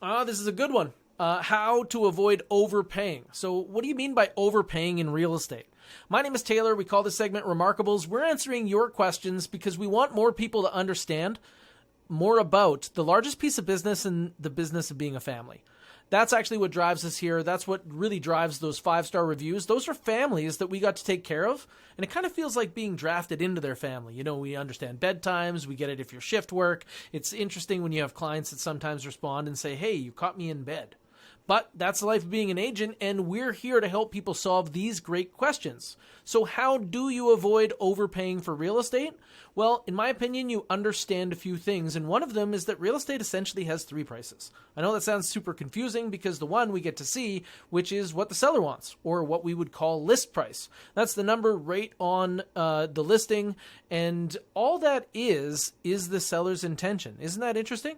This is a good one. How to avoid overpaying. So what do you mean by overpaying in real estate? My name is Taylor. We call this segment Remarkables. We're answering your questions because we want more people to understand more about the largest piece of business in the business of being a family. That's actually what drives us here. That's what really drives those 5-star reviews. Those are families that we got to take care of. And it kind of feels like being drafted into their family. You know, we understand bedtimes. We get it if you're shift work. It's interesting when you have clients that sometimes respond and say, hey, you caught me in bed. But that's the life of being an agent, and we're here to help people solve these great questions. So how do you avoid overpaying for real estate? Well, in my opinion, you understand a few things, and one of them is that real estate essentially has 3 prices. I know that sounds super confusing because the one we get to see, which is what the seller wants, or what we would call list price. That's the number right on the listing, and all that is the seller's intention. Isn't that interesting?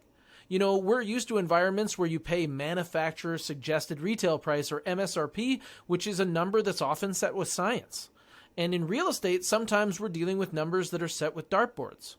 You know, we're used to environments where you pay manufacturer suggested retail price, or MSRP, which is a number that's often set with science. And in real estate, sometimes we're dealing with numbers that are set with dartboards.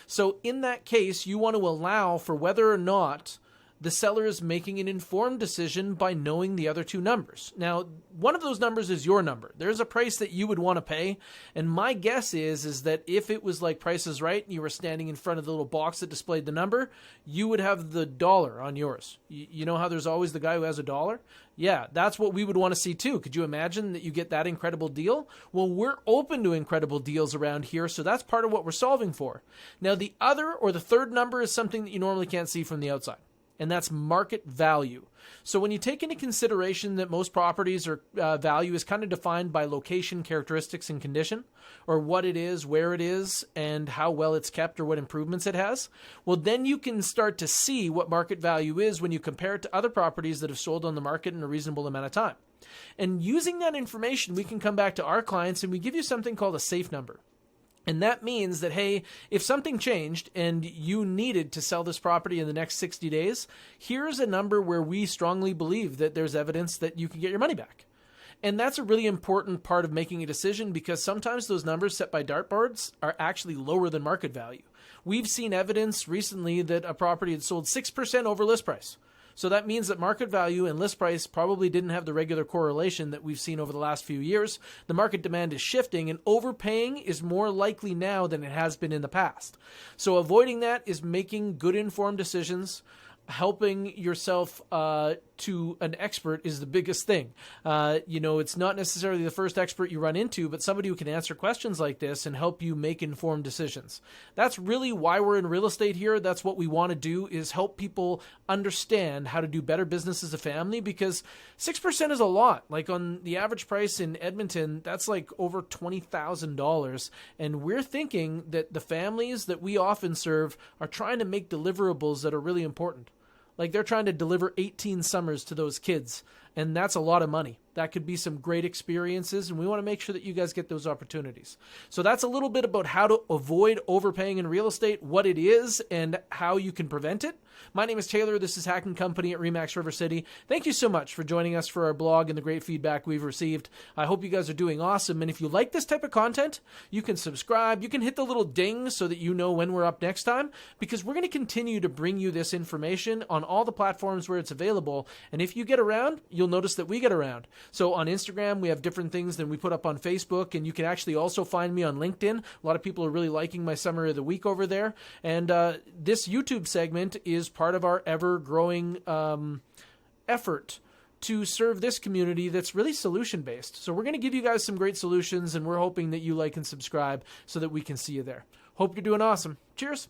So in that case, you want to allow for whether or not the seller is making an informed decision by knowing the other 2 numbers. Now, one of those numbers is your number. There's a price that you would want to pay. And my guess is that if it was like Price is Right and you were standing in front of the little box that displayed the number, you would have the dollar on yours. You know how there's always the guy who has a dollar? Yeah, that's what we would want to see too. Could you imagine that you get that incredible deal? Well, we're open to incredible deals around here, so that's part of what we're solving for. Now, the other or the third number is something that you normally can't see from the outside, and that's market value. So when you take into consideration that most properties are value is kind of defined by location, characteristics, and condition, or what it is, where it is, and how well it's kept or what improvements it has, well, then you can start to see what market value is when you compare it to other properties that have sold on the market in a reasonable amount of time. And using that information, we can come back to our clients and we give you something called a safe number. And that means that, hey, if something changed and you needed to sell this property in the next 60 days, here's a number where we strongly believe that there's evidence that you can get your money back. And that's a really important part of making a decision because sometimes those numbers set by dartboards are actually lower than market value. We've seen evidence recently that a property had sold 6% over list price. So that means that market value and list price probably didn't have the regular correlation that we've seen over the last few years. The market demand is shifting, and overpaying is more likely now than it has been in the past. So avoiding that is making good informed decisions. Helping yourself to an expert is the biggest thing. You know, it's not necessarily the first expert you run into, but somebody who can answer questions like this and help you make informed decisions. That's really why we're in real estate here. That's what we want to do, is help people understand how to do better business as a family, because 6% is a lot. Like on the average price in Edmonton, that's like over $20,000. And we're thinking that the families that we often serve are trying to make deliverables that are really important. Like they're trying to deliver 18 summers to those kids, and that's a lot of money. That could be some great experiences, and we want to make sure that you guys get those opportunities. So that's a little bit about how to avoid overpaying in real estate, what it is, and how you can prevent it. My name is Taylor. This is Hack & Company at RE/MAX River City. Thank you so much for joining us for our blog and the great feedback we've received. I hope you guys are doing awesome, and if you like this type of content, you can subscribe. You can hit the little ding so that you know when we're up next time, because we're going to continue to bring you this information on all the platforms where it's available, and if you get around, you'll notice that we get around. So on Instagram, we have different things than we put up on Facebook, and you can actually also find me on LinkedIn. A lot of people are really liking my summary of the week over there. And this YouTube segment is part of our ever-growing effort to serve this community that's really solution-based. So we're going to give you guys some great solutions, and we're hoping that you like and subscribe so that we can see you there. Hope you're doing awesome. Cheers.